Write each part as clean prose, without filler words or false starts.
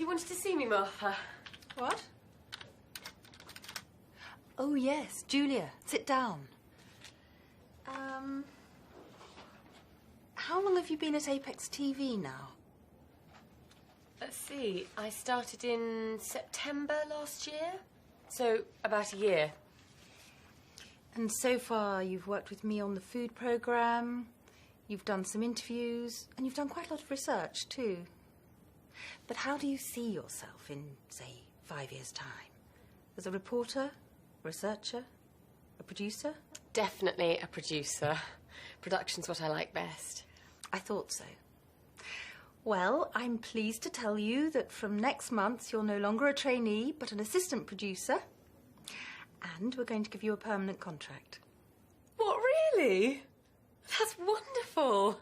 You wanted to see me, Martha? What? Oh, yes, Julia, sit down. How long have you been at Apex TV now? Let's see, I started in September last year, so about a year. And so far you've worked with me on the food programme, you've done some interviews, and you've done quite a lot of research too. But how do you see yourself in, say, 5 years' time? As a reporter, researcher, a producer? Definitely a producer. Production's what I like best. I thought so. Well, I'm pleased to tell you that from next month you're no longer a trainee, but an assistant producer. And we're going to give you a permanent contract. What, really? That's wonderful.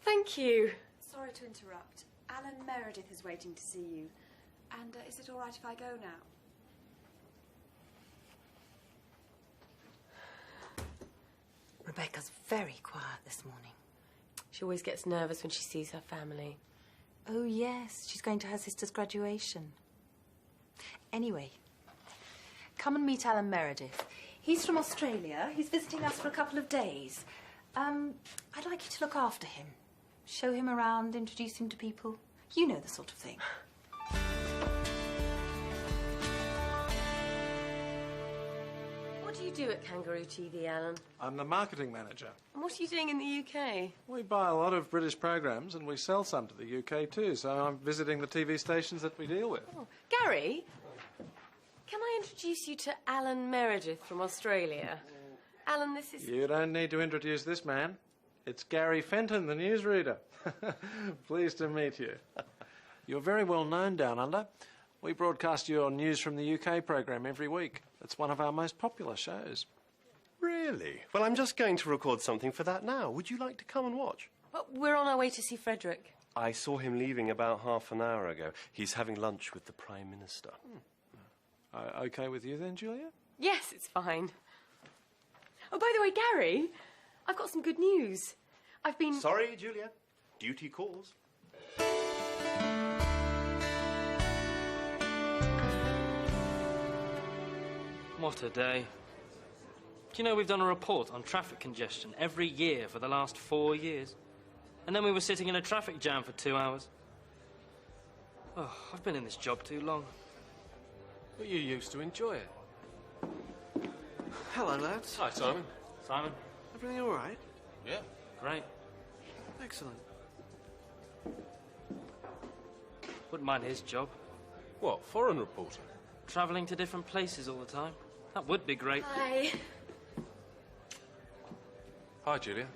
Thank you. Sorry to interrupt. Alan Meredith is waiting to see you. And is it all right if I go now? Rebecca's very quiet this morning. She always gets nervous when she sees her family. Oh, yes, she's going to her sister's graduation. Anyway, come and meet Alan Meredith. He's from Australia. He's visiting us for a couple of days. I'd like you to look after him. Show him around, introduce him to people. You know the sort of thing. What do you do at Kangaroo TV, Alan? I'm the marketing manager. And what are you doing in the UK? We buy a lot of British programs and we sell some to the UK too, so I'm visiting the TV stations that we deal with. Oh, Gary, can I introduce you to Alan Meredith from Australia? Alan, this is... You don't need to introduce this man. It's Gary Fenton, the newsreader. Pleased to meet you. You're very well known down under. We broadcast your News from the UK program every week. It's one of our most popular shows. Really? Well, I'm just going to record something for that now. Would you like to come and watch? Well, we're on our way to see Frederick. I saw him leaving about half an hour ago. He's having lunch with the Prime Minister. Okay with you then, Julia? Yes, it's fine. Oh, by the way, Gary, I've got some good news. I've been... Sorry, Julia. Duty calls. What a day. Do you know we've done a report on traffic congestion every year for the last 4 years? And then we were sitting in a traffic jam for 2 hours. Oh, I've been in this job too long. But you used to enjoy it. Hello, lads. Hi, Simon. Simon? Everything all right? Yeah. Great. Excellent. Wouldn't mind his job. What, foreign reporter? Travelling to different places all the time. That would be great. Hi. Hi, Julia.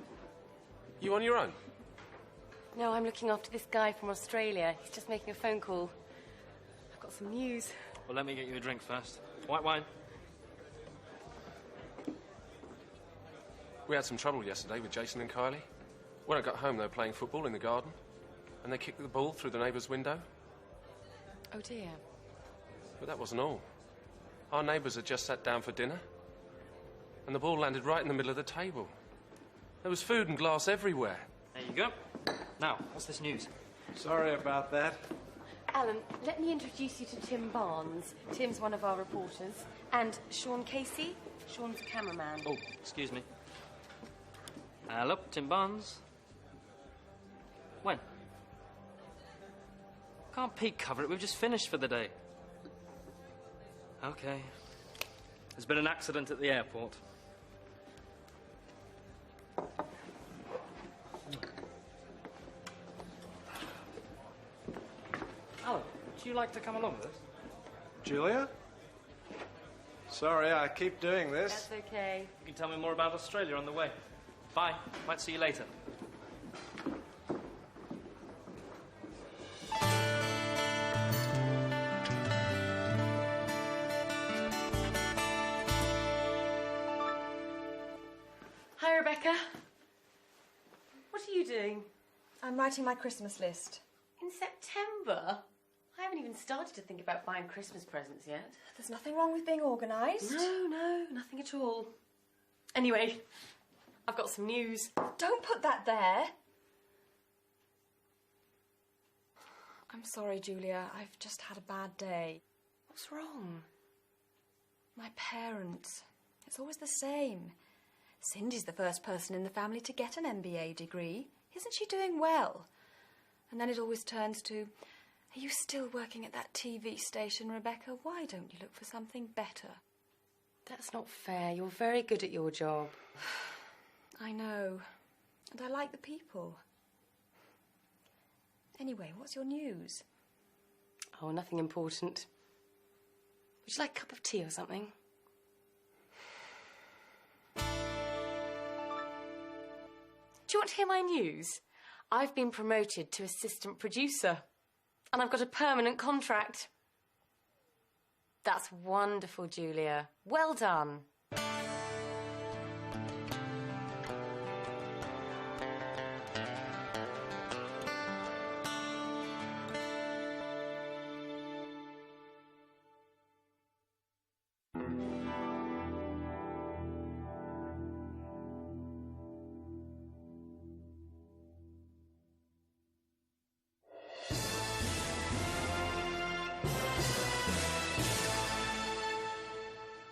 You on your own? No, I'm looking after this guy from Australia. He's just making a phone call. I've got some news. Well, let me get you a drink first. White wine. We had some trouble yesterday with Jason and Kylie. When I got home, they were playing football in the garden, and they kicked the ball through the neighbour's window. Oh, dear. But that wasn't all. Our neighbours had just sat down for dinner, and the ball landed right in the middle of the table. There was food and glass everywhere. There you go. Now, what's this news? Sorry about that. Alan, let me introduce you to Tim Barnes. Tim's one of our reporters. And Sean Casey. Sean's the cameraman. Oh, excuse me. Hello, Tim Barnes. When? Can't Pete cover it? We've just finished for the day. Okay. There's been an accident at the airport. Alan, would you like to come along with us? Julia? Sorry, I keep doing this. That's okay. You can tell me more about Australia on the way. Bye. Might see you later. Hi, Rebecca. What are you doing? I'm writing my Christmas list. In September? I haven't even started to think about buying Christmas presents yet. There's nothing wrong with being organised. No, nothing at all. Anyway, I've got some news. Don't put that there. I'm sorry, Julia. I've just had a bad day. What's wrong? My parents. It's always the same. Cindy's the first person in the family to get an MBA degree. Isn't she doing well? And then it always turns to, are you still working at that TV station, Rebecca? Why don't you look for something better? That's not fair. You're very good at your job. I know. And I like the people. Anyway, what's your news? Oh, nothing important. Would you like a cup of tea or something? Do you want to hear my news? I've been promoted to assistant producer. And I've got a permanent contract. That's wonderful, Julia. Well done.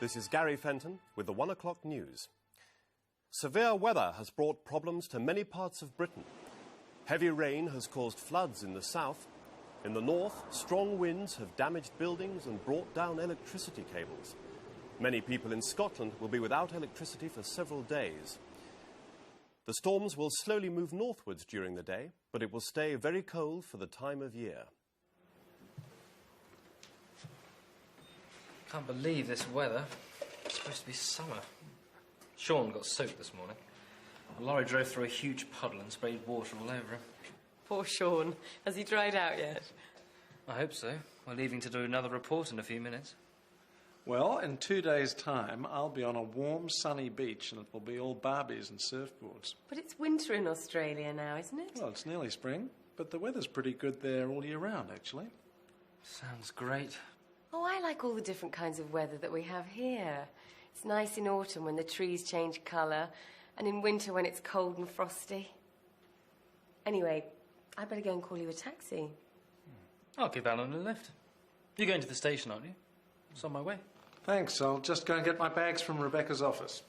This is Gary Fenton with the 1 o'clock news. Severe weather has brought problems to many parts of Britain. Heavy rain has caused floods in the south. In the north, strong winds have damaged buildings and brought down electricity cables. Many people in Scotland will be without electricity for several days. The storms will slowly move northwards during the day, but it will stay very cold for the time of year. Can't believe this weather. It's supposed to be summer. Sean got soaked this morning. A lorry drove through a huge puddle and sprayed water all over him. Poor Sean. Has he dried out yet? I hope so. We're leaving to do another report in a few minutes. Well, in 2 days' time, I'll be on a warm, sunny beach and it will be all Barbies and surfboards. But it's winter in Australia now, isn't it? Well, it's nearly spring, but the weather's pretty good there all year round, actually. Sounds great. Oh, I like all the different kinds of weather that we have here. It's nice in autumn when the trees change colour, and in winter when it's cold and frosty. Anyway, I better go and call you a taxi. I'll give Alan a lift. You're going to the station, aren't you? It's on my way. Thanks. I'll just go and get my bags from Rebecca's office.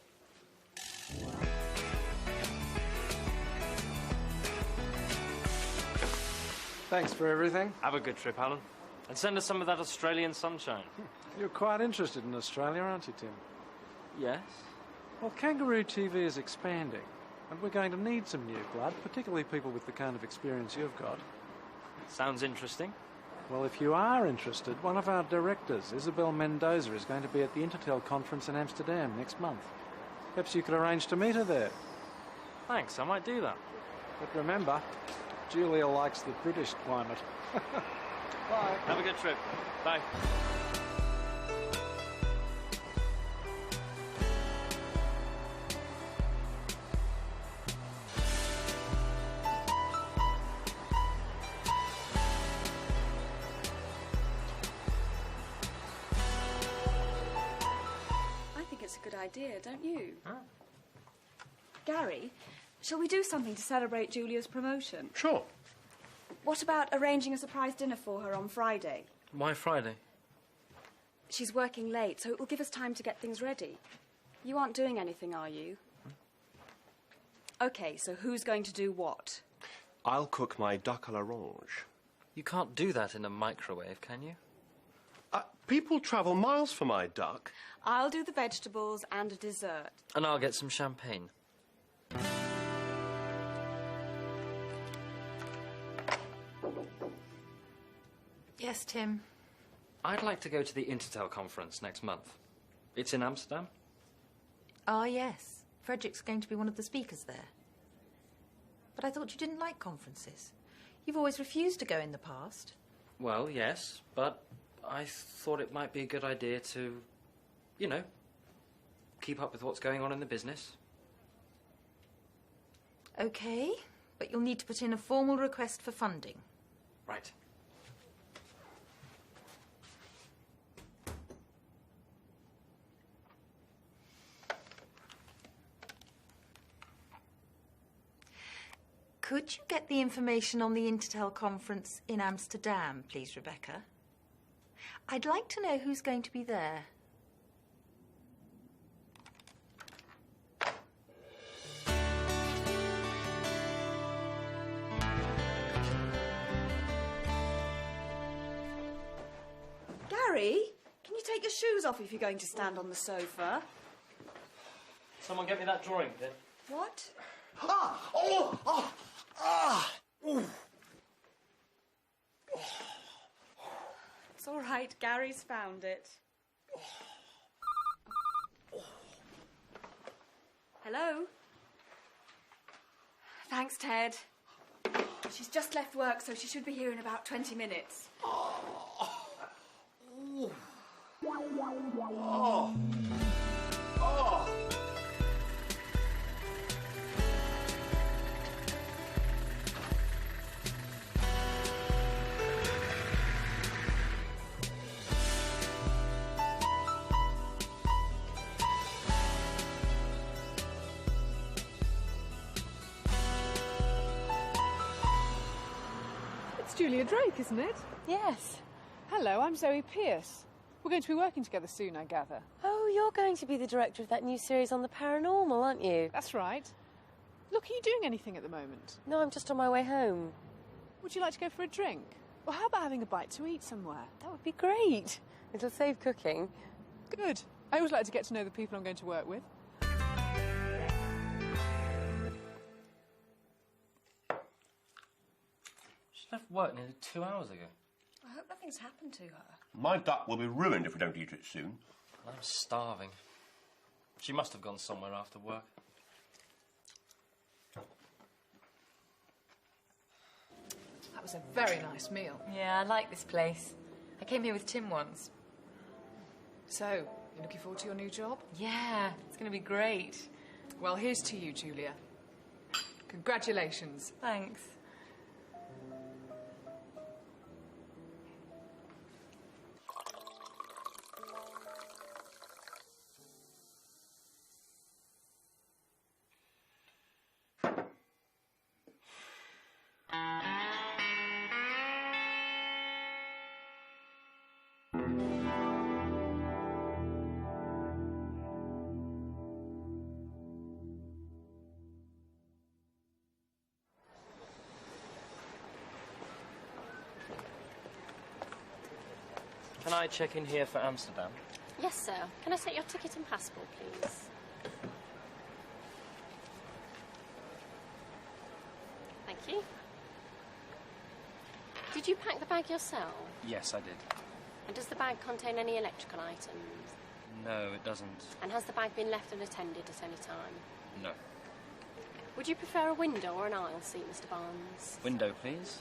Thanks for everything. Have a good trip, Alan. And send us some of that Australian sunshine. You're quite interested in Australia, aren't you, Tim? Yes? Well, Kangaroo TV is expanding, and we're going to need some new blood, particularly people with the kind of experience you've got. Sounds interesting. Well, if you are interested, one of our directors, Isabel Mendoza, is going to be at the Intertel conference in Amsterdam next month. Perhaps you could arrange to meet her there. Thanks, I might do that. But remember, Julia likes the British climate. Bye. Have a good trip. Bye. I think it's a good idea, don't you? Huh? Gary, shall we do something to celebrate Julia's promotion? Sure. What about arranging a surprise dinner for her on Friday? Why Friday? She's working late, so it will give us time to get things ready. You aren't doing anything, are you? OK, so who's going to do what? I'll cook my duck à l'orange. You can't do that in a microwave, can you? People travel miles for my duck. I'll do the vegetables and a dessert. And I'll get some champagne. Yes, Tim. I'd like to go to the Intertel conference next month. It's in Amsterdam. Ah, yes. Frederick's going to be one of the speakers there. But I thought you didn't like conferences. You've always refused to go in the past. Well, yes, but I thought it might be a good idea to, you know, keep up with what's going on in the business. OK, but you'll need to put in a formal request for funding. Right. Could you get the information on the Intertel conference in Amsterdam, please, Rebecca? I'd like to know who's going to be there. Gary, can you take your shoes off if you're going to stand on the sofa? Someone get me that drawing, then. What? Ah! Oh! Oh! Ah! Ooh. It's all right, Gary's found it. Hello? Thanks, Ted. She's just left work, so she should be here in about 20 minutes. Oh! Oh! Oh! It's Julia Drake, isn't it? Yes. Hello, I'm Zoe Pierce. We're going to be working together soon, I gather. Oh, you're going to be the director of that new series on the paranormal, aren't you? That's right. Look, are you doing anything at the moment? No, I'm just on my way home. Would you like to go for a drink? Or how about having a bite to eat somewhere? That would be great. It'll save cooking. Good. I always like to get to know the people I'm going to work with. She left work nearly 2 hours ago. I hope nothing's happened to her. My duck will be ruined if we don't eat it soon. I'm starving. She must have gone somewhere after work. That was a very nice meal. Yeah, I like this place. I came here with Tim once. So, you looking forward to your new job? Yeah, it's going to be great. Well, here's to you, Julia. Congratulations. Thanks. Can I check in here for Amsterdam? Yes, sir. Can I set your ticket and passport, please? Thank you. Did you pack the bag yourself? Yes, I did. And does the bag contain any electrical items? No, it doesn't. And has the bag been left unattended at any time? No. Would you prefer a window or an aisle seat, Mr. Barnes? Window, please.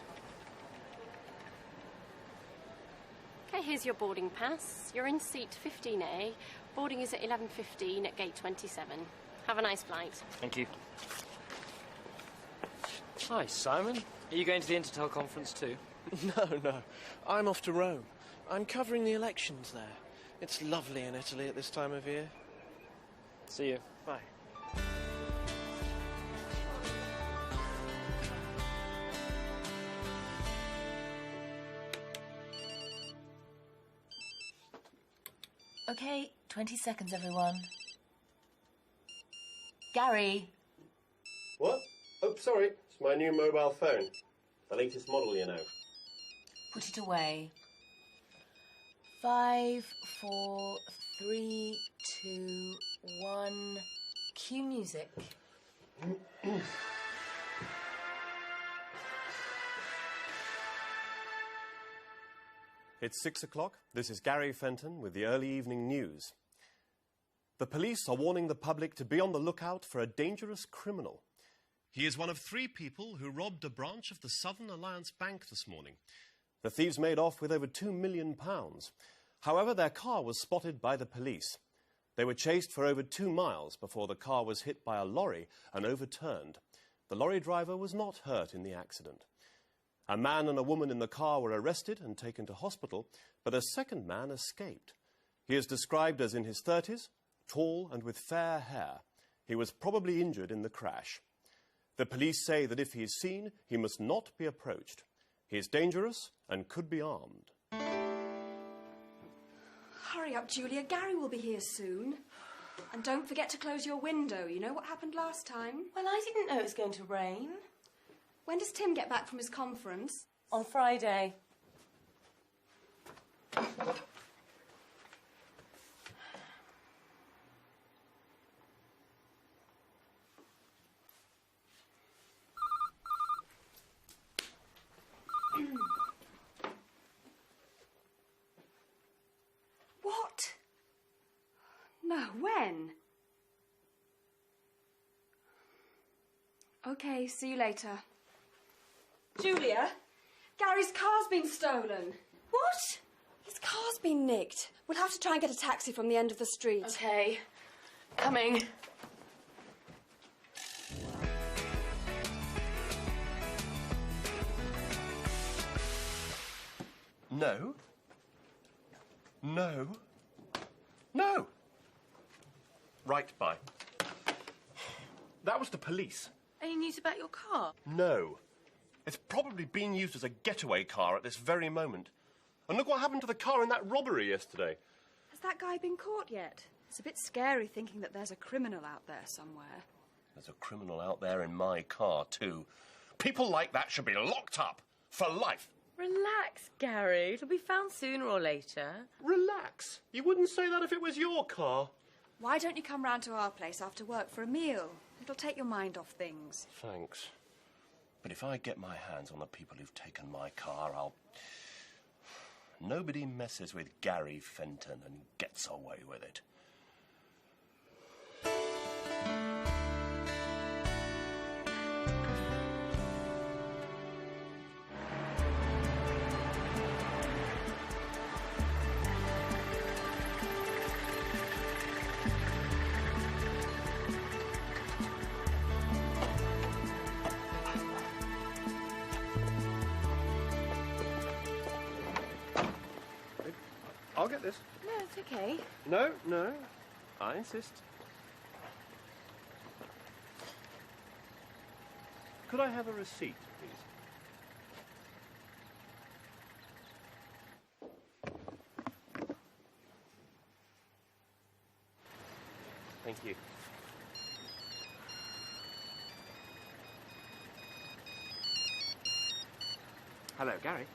Okay, here's your boarding pass. You're in seat 15A. Boarding is at 11:15 at gate 27. Have a nice flight. Thank you. Hi, Simon. Are you going to the Intertel conference too? No. I'm off to Rome. I'm covering the elections there. It's lovely in Italy at this time of year. See you. Bye. Okay, 20 seconds, everyone. Gary. What? Oh, sorry. It's my new mobile phone. The latest model, you know. Put it away. 5, 4, 3, 2, 1. Cue music. It's 6 o'clock. This is Gary Fenton with the early evening news. The police are warning the public to be on the lookout for a dangerous criminal. He is one of 3 people who robbed a branch of the Southern Alliance Bank this morning. The thieves made off with over £2 million. However, their car was spotted by the police. They were chased for over 2 miles before the car was hit by a lorry and overturned. The lorry driver was not hurt in the accident. A man and a woman in the car were arrested and taken to hospital, but a second man escaped. He is described as in his 30s, tall and with fair hair. He was probably injured in the crash. The police say that if he is seen, he must not be approached. He is dangerous and could be armed. Hurry up, Julia. Gary will be here soon. And don't forget to close your window. You know what happened last time? Well, I didn't know it was going to rain. When does Tim get back from his conference? On Friday. What? No, when? OK, see you later. Julia, Gary's car's been stolen. What? His car's been nicked. We'll have to try and get a taxi from the end of the street. OK. Coming. No. No. No. Right, bye. That was the police. Any news about your car? No. It's probably being used as a getaway car at this very moment. And look what happened to the car in that robbery yesterday. Has that guy been caught yet? It's a bit scary thinking that there's a criminal out there somewhere. There's a criminal out there in my car, too. People like that should be locked up for life. Relax, Gary. It'll be found sooner or later. Relax. You wouldn't say that if it was your car. Why don't you come round to our place after work for a meal? It'll take your mind off things. Thanks. But if I get my hands on the people who've taken my car, I'll... Nobody messes with Gary Fenton and gets away with it. I'll get this. No, it's OK. No, no. I insist. Could I have a receipt, please? Thank you. Hello, Gary.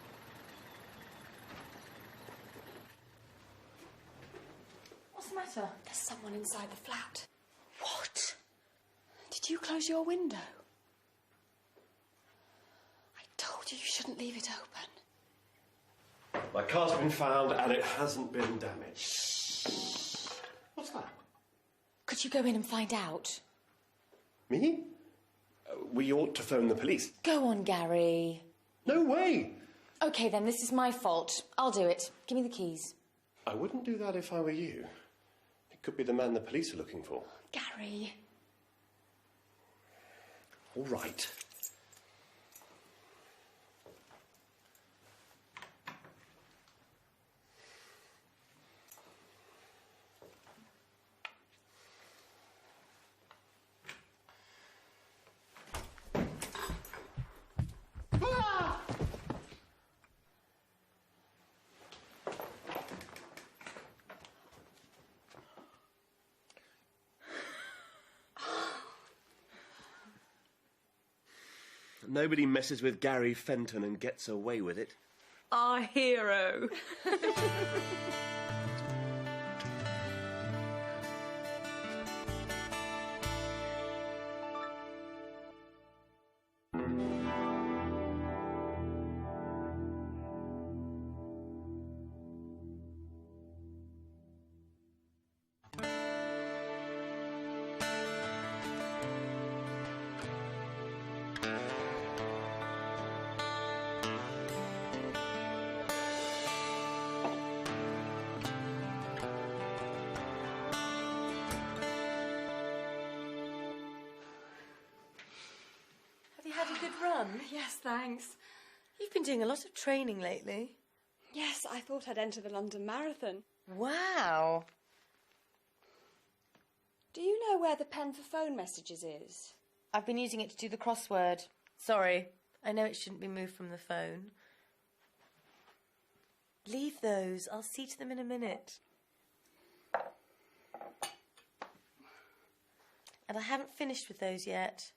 What's the matter? There's someone inside the flat. What? Did you close your window? I told you you shouldn't leave it open. My car's been found and it hasn't been damaged. What's that? Could you go in and find out? Me? We ought to phone the police. Go on, Gary. No way! OK, then, this is my fault. I'll do it. Give me the keys. I wouldn't do that if I were you. It could be the man the police are looking for. Gary. All right. Nobody messes with Gary Fenton and gets away with it. Our hero. Had a good run? Yes, thanks. You've been doing a lot of training lately. Yes, I thought I'd enter the London Marathon. Wow. Do you know where the pen for phone messages is? I've been using it to do the crossword. Sorry, I know it shouldn't be moved from the phone. Leave those. I'll see to them in a minute. And I haven't finished with those yet.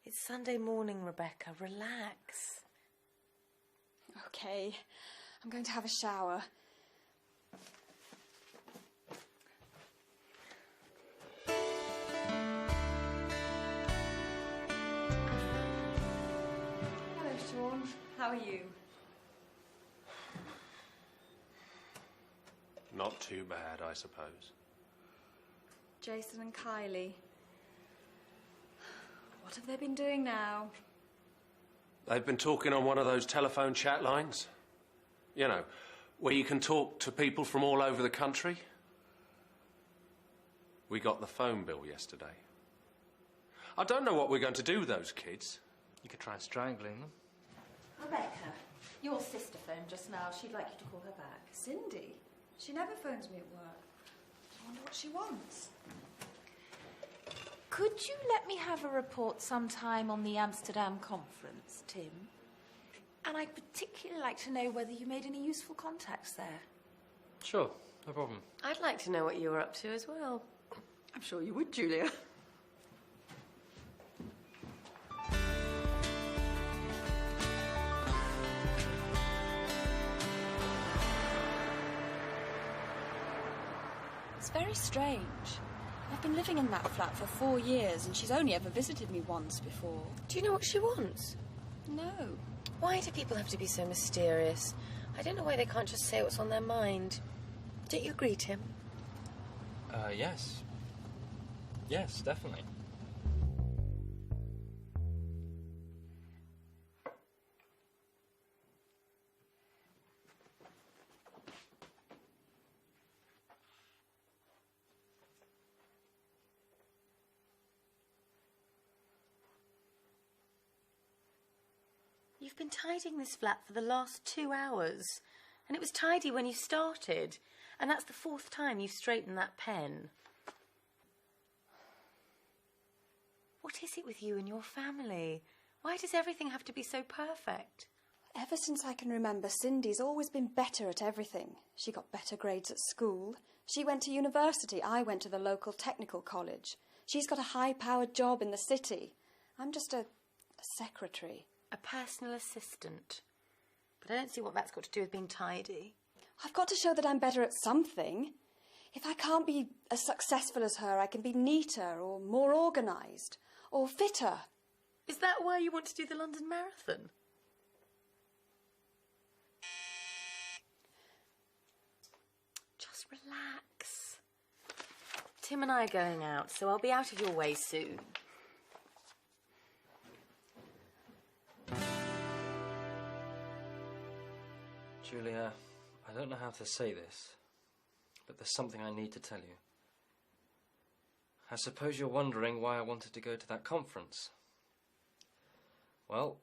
It's Sunday morning, Rebecca. Relax. OK, I'm going to have a shower. Hello, Sean. How are you? Not too bad, I suppose. Jason and Kylie. What have they been doing now? They've been talking on one of those telephone chat lines. You know, where you can talk to people from all over the country. We got the phone bill yesterday. I don't know what we're going to do with those kids. You could try strangling them. Rebecca, your sister phoned just now. She'd like you to call her back. Cindy? She never phones me at work. I wonder what she wants. Could you let me have a report sometime on the Amsterdam conference, Tim? And I'd particularly like to know whether you made any useful contacts there. Sure, no problem. I'd like to know what you were up to as well. I'm sure you would, Julia. It's very strange. I've been living in that flat for 4 years and she's only ever visited me once before. Do you know what she wants? No. Why do people have to be so mysterious? I don't know why they can't just say what's on their mind. Don't you agree, Tim? Yes. Yes, definitely. You've been tidying this flat for the last 2 hours. And it was tidy when you started. And that's the 4th time you've straightened that pen. What is it with you and your family? Why does everything have to be so perfect? Ever since I can remember, Cindy's always been better at everything. She got better grades at school. She went to university. I went to the local technical college. She's got a high-powered job in the city. I'm just a secretary. A personal assistant. But I don't see what that's got to do with being tidy. I've got to show that I'm better at something. If I can't be as successful as her, I can be neater or more organised or fitter. Is that why you want to do the London Marathon? Just relax. Tim and I are going out, so I'll be out of your way soon. Julia, I don't know how to say this, but there's something I need to tell you. I suppose you're wondering why I wanted to go to that conference. Well,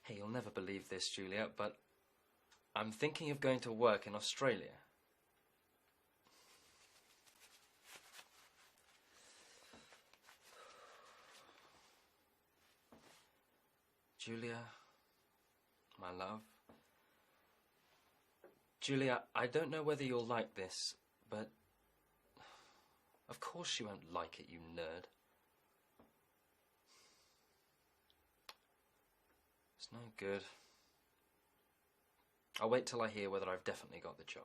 hey, you'll never believe this, Julia, but I'm thinking of going to work in Australia. Julia, my love. Julia, I don't know whether you'll like this, but of course you won't like it, you nerd. It's no good. I'll wait till I hear whether I've definitely got the job.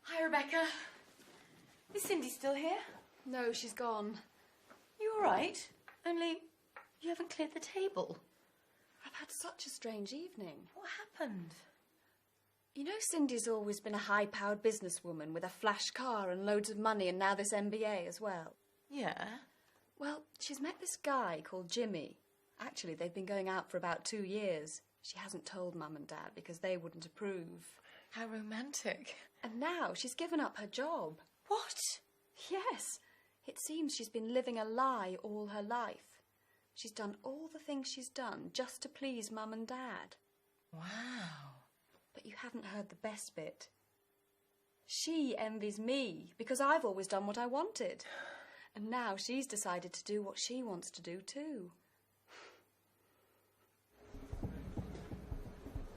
Hi, Rebecca. Is Cindy still here? No, she's gone. You all right? Only you haven't cleared the table. I've had such a strange evening. What happened? You know, Cindy's always been a high-powered businesswoman with a flash car and loads of money and now this MBA as well. Yeah? Well, she's met this guy called Jimmy. Actually, they've been going out for about 2 years. She hasn't told Mum and Dad because they wouldn't approve. How romantic. And now she's given up her job. What? Yes. It seems she's been living a lie all her life. She's done all the things she's done just to please Mum and Dad. Wow. But you haven't heard the best bit. She envies me because I've always done what I wanted. And now she's decided to do what she wants to do too.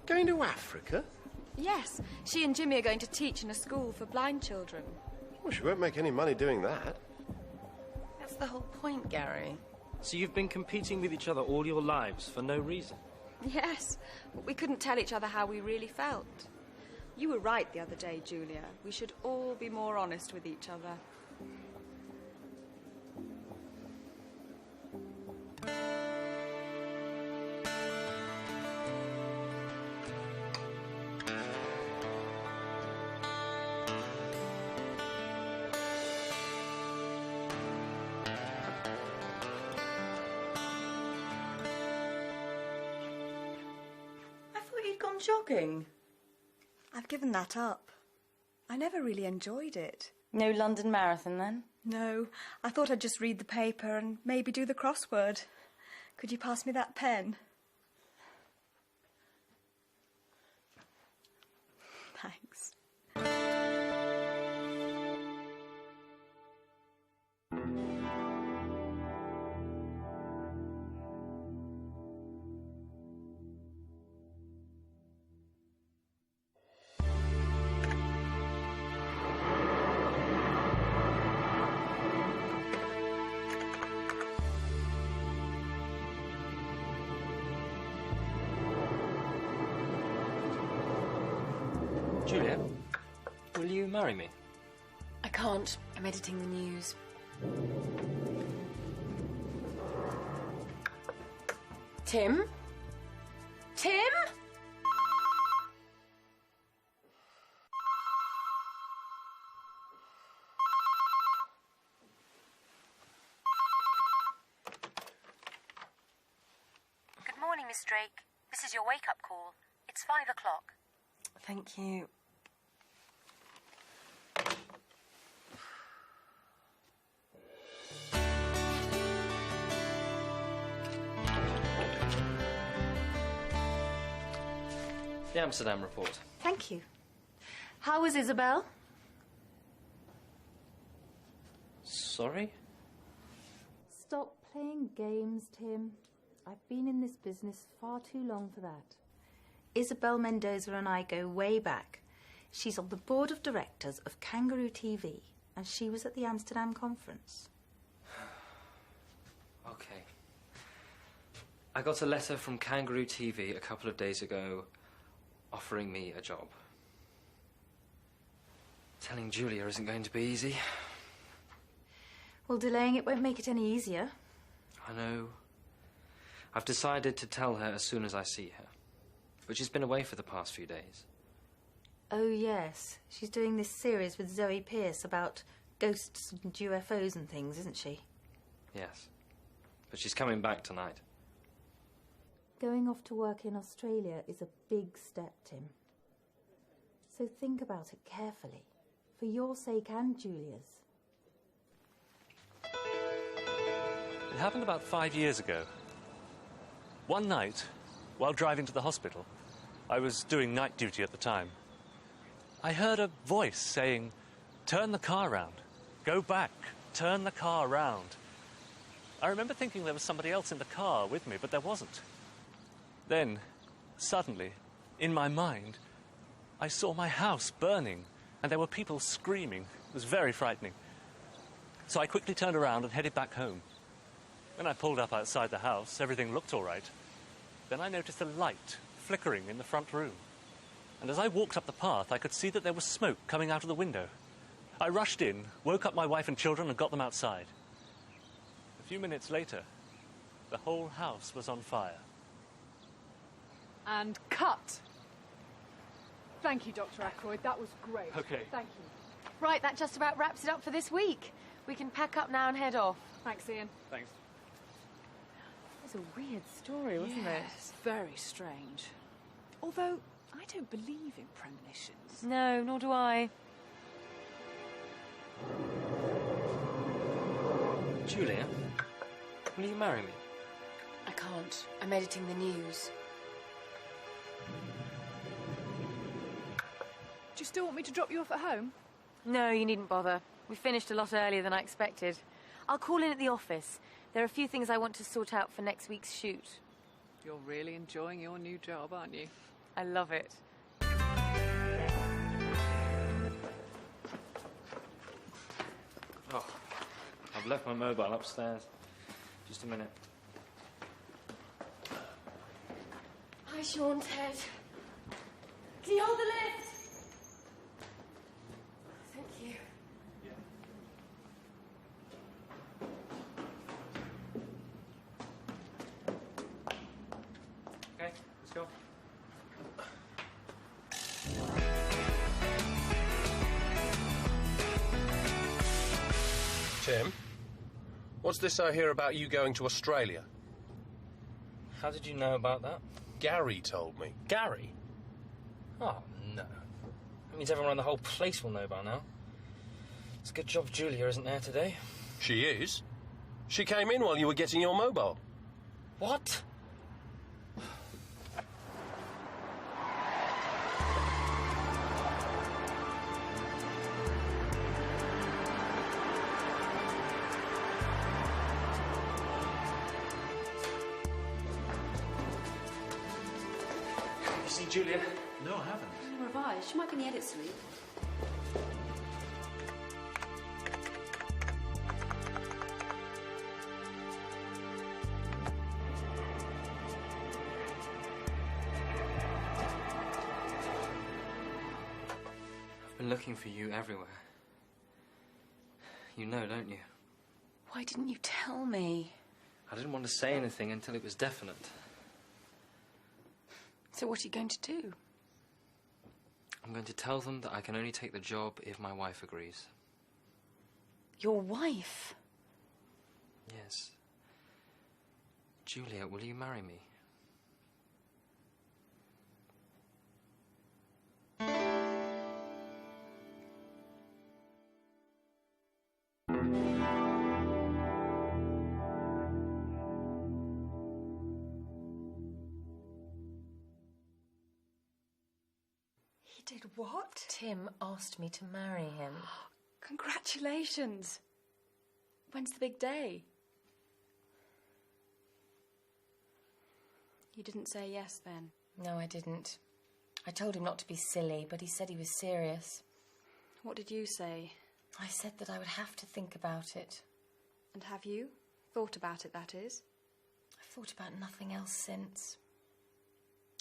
Going to Africa? Yes, she and Jimmy are going to teach in a school for blind children. Well, she won't make any money doing that. That's the whole point, Gary. So you've been competing with each other all your lives for no reason? Yes, but we couldn't tell each other how we really felt. You were right the other day, Julia. We should all be more honest with each other. Gone jogging? I've given that up. I never really enjoyed it. No London Marathon, then? No, I thought I'd just read the paper and maybe do the crossword. Could you pass me that pen? Thanks. Julia, will you marry me? I can't. I'm editing the news. Tim? Tim? Good morning, Miss Drake. This is your wake-up call. It's 5 o'clock. Thank you. The Amsterdam report. Thank you. How was Isabel? Sorry? Stop playing games, Tim. I've been in this business far too long for that. Isabel Mendoza and I go way back. She's on the board of directors of Kangaroo TV, and she was at the Amsterdam conference. Okay. I got a letter from Kangaroo TV a couple of days ago offering me a job. Telling Julia isn't going to be easy. Well, delaying it won't make it any easier. I know. I've decided to tell her as soon as I see her. But she's been away for the past few days. Oh, yes. She's doing this series with Zoe Pierce about ghosts and UFOs and things, isn't she? Yes. But she's coming back tonight. Going off to work in Australia is a big step, Tim. So think about it carefully, for your sake and Julia's. It happened about 5 years ago. One night, while driving to the hospital, I was doing night duty at the time. I heard a voice saying, "Turn the car round. Go back. Turn the car round." I remember thinking there was somebody else in the car with me, but there wasn't. Then, suddenly, in my mind, I saw my house burning, and there were people screaming. It was very frightening. So I quickly turned around and headed back home. When I pulled up outside the house, everything looked all right. Then I noticed a light flickering in the front room. And as I walked up the path, I could see that there was smoke coming out of the window. I rushed in, woke up my wife and children, and got them outside. A few minutes later, the whole house was on fire. And cut. Thank you, Dr. Ackroyd. That was great. Okay. Thank you. Right, that just about wraps it up for this week. We can pack up now and head off. Thanks, Ian. Thanks. It was a weird story, wasn't Yes, very strange. Although, I don't believe in premonitions. it? No, nor do I. Julia, will you marry me? I can't. I'm editing the news. Do you still want me to drop you off at home? No, you needn't bother. We finished a lot earlier than I expected. I'll call in at the office. There are a few things I want to sort out for next week's shoot. You're really enjoying your new job, aren't you? I love it. Oh, I've left my mobile upstairs. Just a minute. Hi, Sean, Ted. Can you hold the lift? Thank you. Okay, let's go. Tim, what's this I hear about you going to Australia? How did you know about that? Gary told me. Gary? Oh, no. That means everyone in the whole place will know by now. It's a good job Julia isn't there today. She is. She came in while you were getting your mobile. What? You see Julia? No, I haven't. Revised. She might be in the edit suite. I've been looking for you everywhere. You know, don't you? Why didn't you tell me? I didn't want to say anything until it was definite. So what are you going to do? I'm going to tell them that I can only take the job if my wife agrees. Your wife? Yes. Julia, will you marry me? He did what? Tim asked me to marry him. Congratulations. When's the big day? You didn't say yes then? No, I didn't. I told him not to be silly, but he said he was serious. What did you say? I said that I would have to think about it. And have you? Thought about it, that is? I've thought about nothing else since.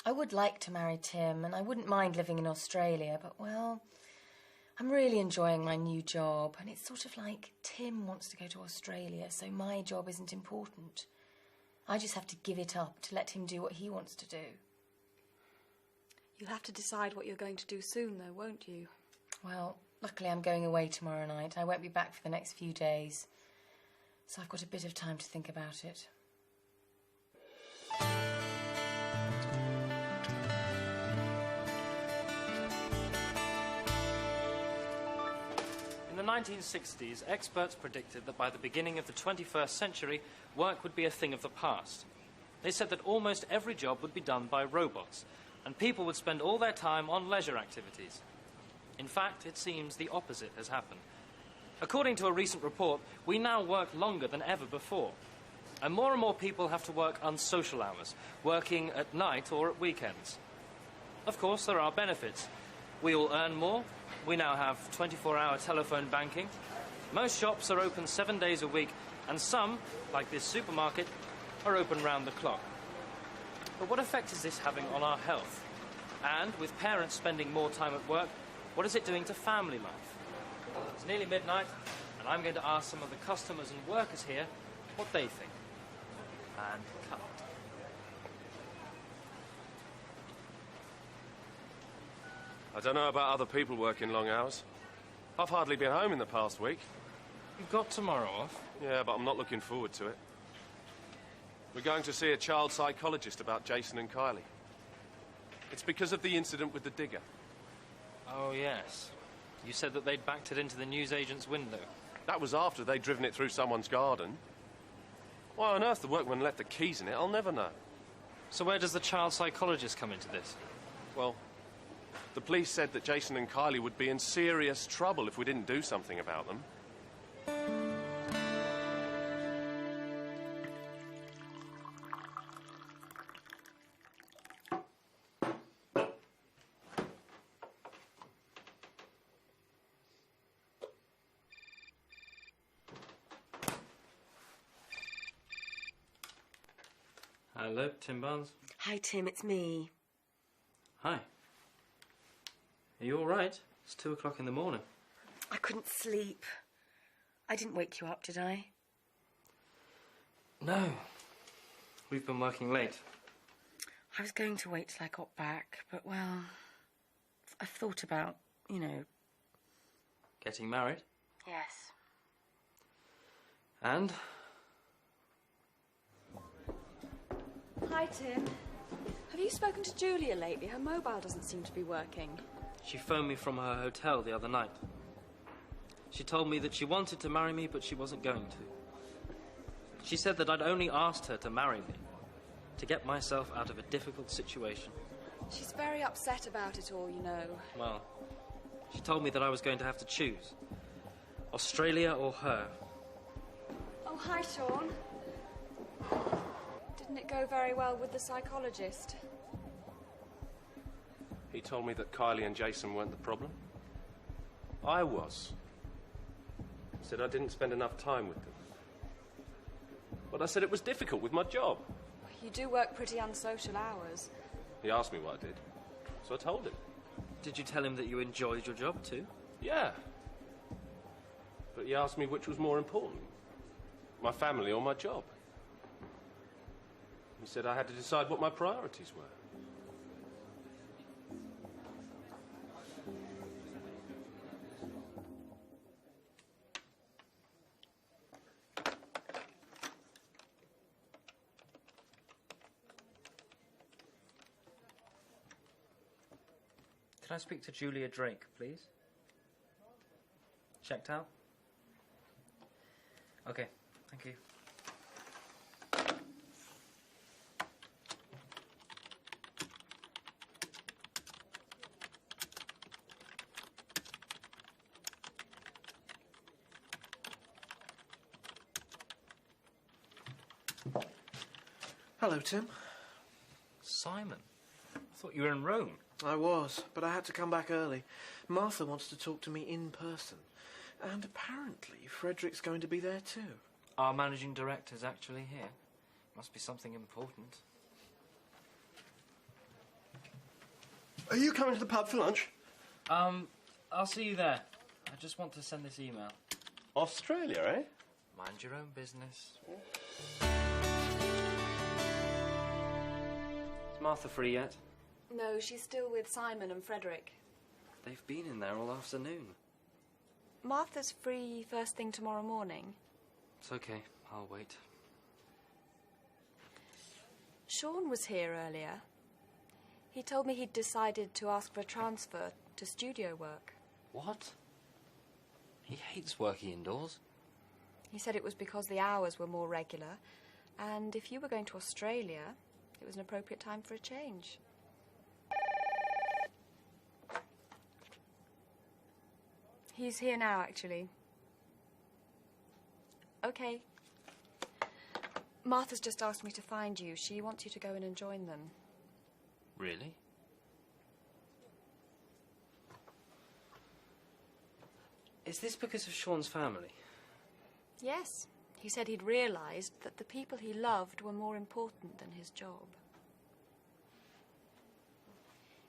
I would like to marry Tim, and I wouldn't mind living in Australia, but, well, I'm really enjoying my new job, and it's sort of like Tim wants to go to Australia, so my job isn't important. I just have to give it up to let him do what he wants to do. You'll have to decide what you're going to do soon, though, won't you? Well, luckily I'm going away tomorrow night. I won't be back for the next few days, so I've got a bit of time to think about it. In the 1960s, experts predicted that by the beginning of the 21st century, work would be a thing of the past. They said that almost every job would be done by robots, and people would spend all their time on leisure activities. In fact, it seems the opposite has happened. According to a recent report, we now work longer than ever before. And more people have to work unsocial hours, working at night or at weekends. Of course, there are benefits. We all earn more. We now have 24-hour telephone banking. Most shops are open 7 days a week, and some, like this supermarket, are open round the clock. But what effect is this having on our health? And with parents spending more time at work, what is it doing to family life? It's nearly midnight, and I'm going to ask some of the customers and workers here what they think. And cut. I don't know about other people working long hours. I've hardly been home in the past week. You've got tomorrow off? Yeah, but I'm not looking forward to it. We're going to see a child psychologist about Jason and Kylie. It's because of the incident with the digger. Oh, yes. You said that they'd backed it into the newsagent's window. That was after they'd driven it through someone's garden. Why on earth the workman left the keys in it, I'll never know. So where does the child psychologist come into this? Well, the police said that Jason and Kylie would be in serious trouble if we didn't do something about them. Hello, Tim Barnes. Hi, Tim, it's me. Hi. Are you all right? It's 2 o'clock in the morning. I couldn't sleep. I didn't wake you up, did I? No. We've been working late. I was going to wait till I got back, but, well, I've thought about, you know... Getting married? Yes. And? Hi, Tim. Have you spoken to Julia lately? Her mobile doesn't seem to be working. She phoned me from her hotel the other night. She told me that she wanted to marry me, but she wasn't going to. She said that I'd only asked her to marry me, to get myself out of a difficult situation. She's very upset about it all, you know. Well, she told me that I was going to have to choose. Australia or her. Oh, hi, Sean. Didn't it go very well with the psychologist? He told me that Kylie and Jason weren't the problem. I was. He said I didn't spend enough time with them. But I said it was difficult with my job. You do work pretty unsocial hours. He asked me what I did, so I told him. Did you tell him that you enjoyed your job too? Yeah. But he asked me which was more important, my family or my job. He said I had to decide what my priorities were. Can I speak to Julia Drake, please? Checked out? Okay, thank you. Hello, Tim. Simon, I thought you were in Rome. I was, but I had to come back early. Martha wants to talk to me in person. And apparently Frederick's going to be there too. Our managing director's actually here. Must be something important. Are you coming to the pub for lunch? I'll see you there. I just want to send this email. Australia, eh? Mind your own business. Is Martha free yet? No, she's still with Simon and Frederick. They've been in there all afternoon. Martha's free first thing tomorrow morning. It's okay. I'll wait. Sean was here earlier. He told me he'd decided to ask for a transfer to studio work. What? He hates working indoors. He said it was because the hours were more regular, and if you were going to Australia, it was an appropriate time for a change. He's here now, actually. Okay. Martha's just asked me to find you. She wants you to go in and join them. Really? Is this because of Sean's family? Yes. He said he'd realised that the people he loved were more important than his job.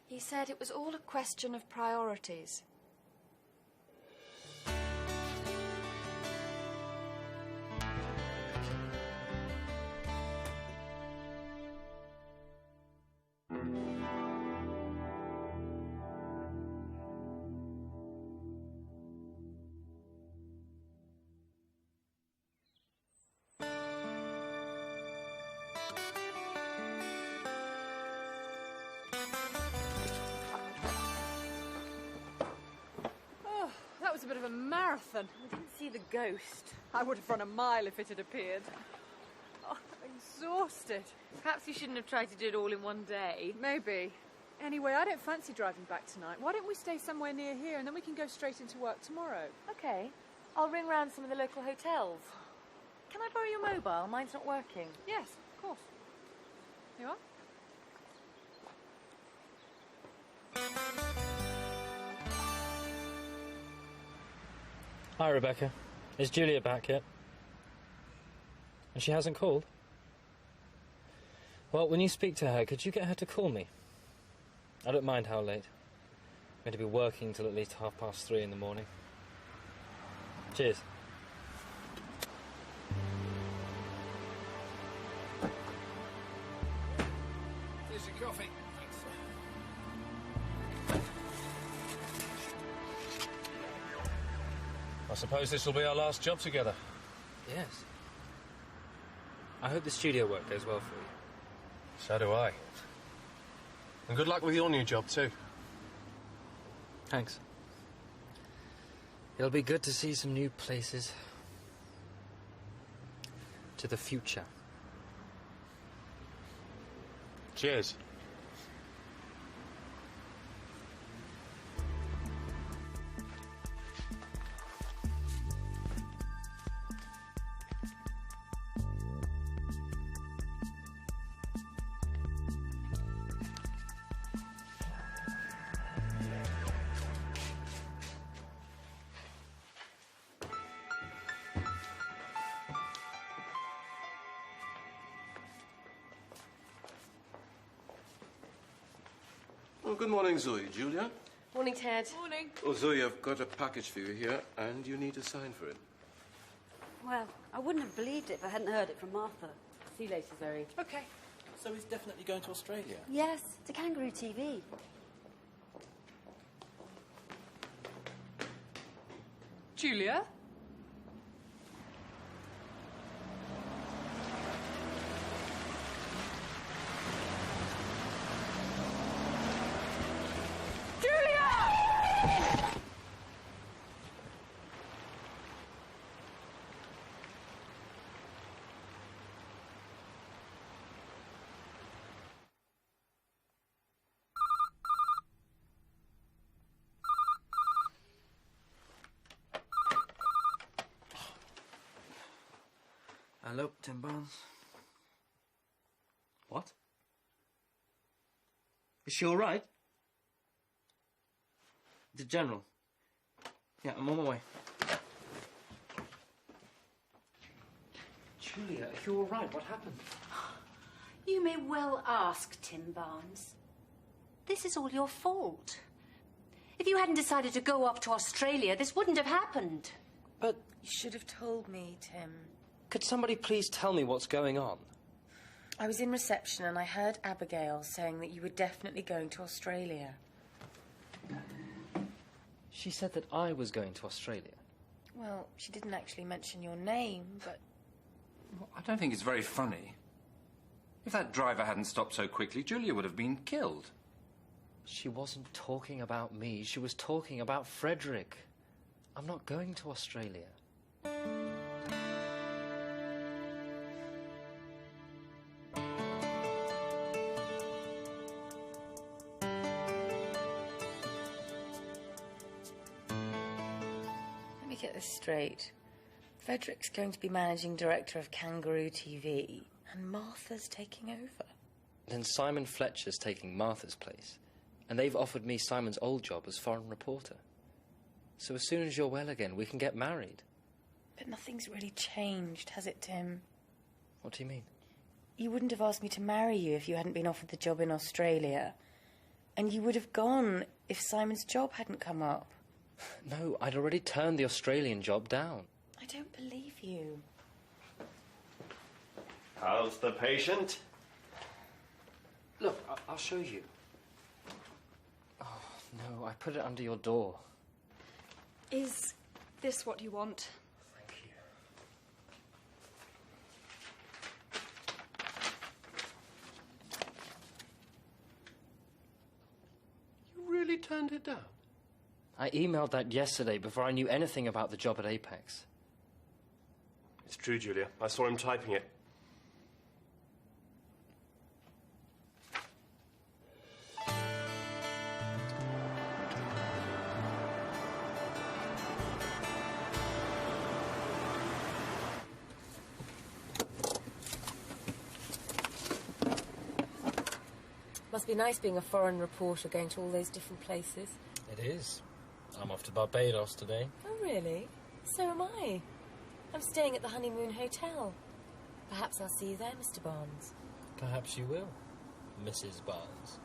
He said it was all a question of priorities. marathon. We didn't see the ghost. I would have run a mile if it had appeared. Oh, I'm exhausted. Perhaps you shouldn't have tried to do it all in one day. Maybe. Anyway, I don't fancy driving back tonight. Why don't we stay somewhere near here and then we can go straight into work tomorrow? Okay. I'll ring round some of the local hotels. Can I borrow your mobile? Mine's not working. Yes, of course. You are? Hi, Rebecca. Is Julia back yet? And she hasn't called? Well, when you speak to her, could you get her to call me? I don't mind how late. I'm going to be working till at least 3:30 in the morning. Cheers. Here's your coffee. I suppose this will be our last job together. Yes. I hope the studio work goes well for you. So do I. And good luck with your new job, too. Thanks. It'll be good to see some new places. To the future. Cheers. Well, good morning, Zoe. Julia? Morning, Ted. Morning. Oh, Zoe, I've got a package for you here, and you need to sign for it. Well, I wouldn't have believed it if I hadn't heard it from Martha. See you later, Zoe. Okay. So he's definitely going to Australia? Yes, to Kangaroo TV. Julia? Hello, Tim Barnes. What? Is she all right? The General. Yeah, I'm on my way. Julia, are you all right? What happened? You may well ask, Tim Barnes. This is all your fault. If you hadn't decided to go off to Australia, this wouldn't have happened. But You should have told me, Tim. could somebody please tell me what's going on? I was in reception and I heard Abigail saying that you were definitely going to Australia. She said that I was going to Australia. Well, she didn't actually mention your name, but... Well, I don't think it's very funny. If that driver hadn't stopped so quickly, Julia would have been killed. She wasn't talking about me. She was talking about Frederick. I'm not going to Australia. Let me get this straight. Frederick's going to be managing director of Kangaroo TV, and Martha's taking over. Then Simon Fletcher's taking Martha's place, and they've offered me Simon's old job as foreign reporter. So as soon as you're well again, we can get married. But nothing's really changed, has it, Tim? What do you mean? You wouldn't have asked me to marry you if you hadn't been offered the job in Australia. And you would have gone if Simon's job hadn't come up. No, I'd already turned the Australian job down. I don't believe you. How's the patient? Look, I'll show you. Oh, no, I put it under your door. Is this what you want? Thank you. You really turned it down? I emailed that yesterday before I knew anything about the job at Apex. It's true, Julia. I saw him typing it. Must be nice being a foreign reporter going to all those different places. It is. I'm off to Barbados today. Oh, really? So am I. I'm staying at the Honeymoon Hotel. Perhaps I'll see you there, Mr. Barnes. Perhaps you will, Mrs. Barnes.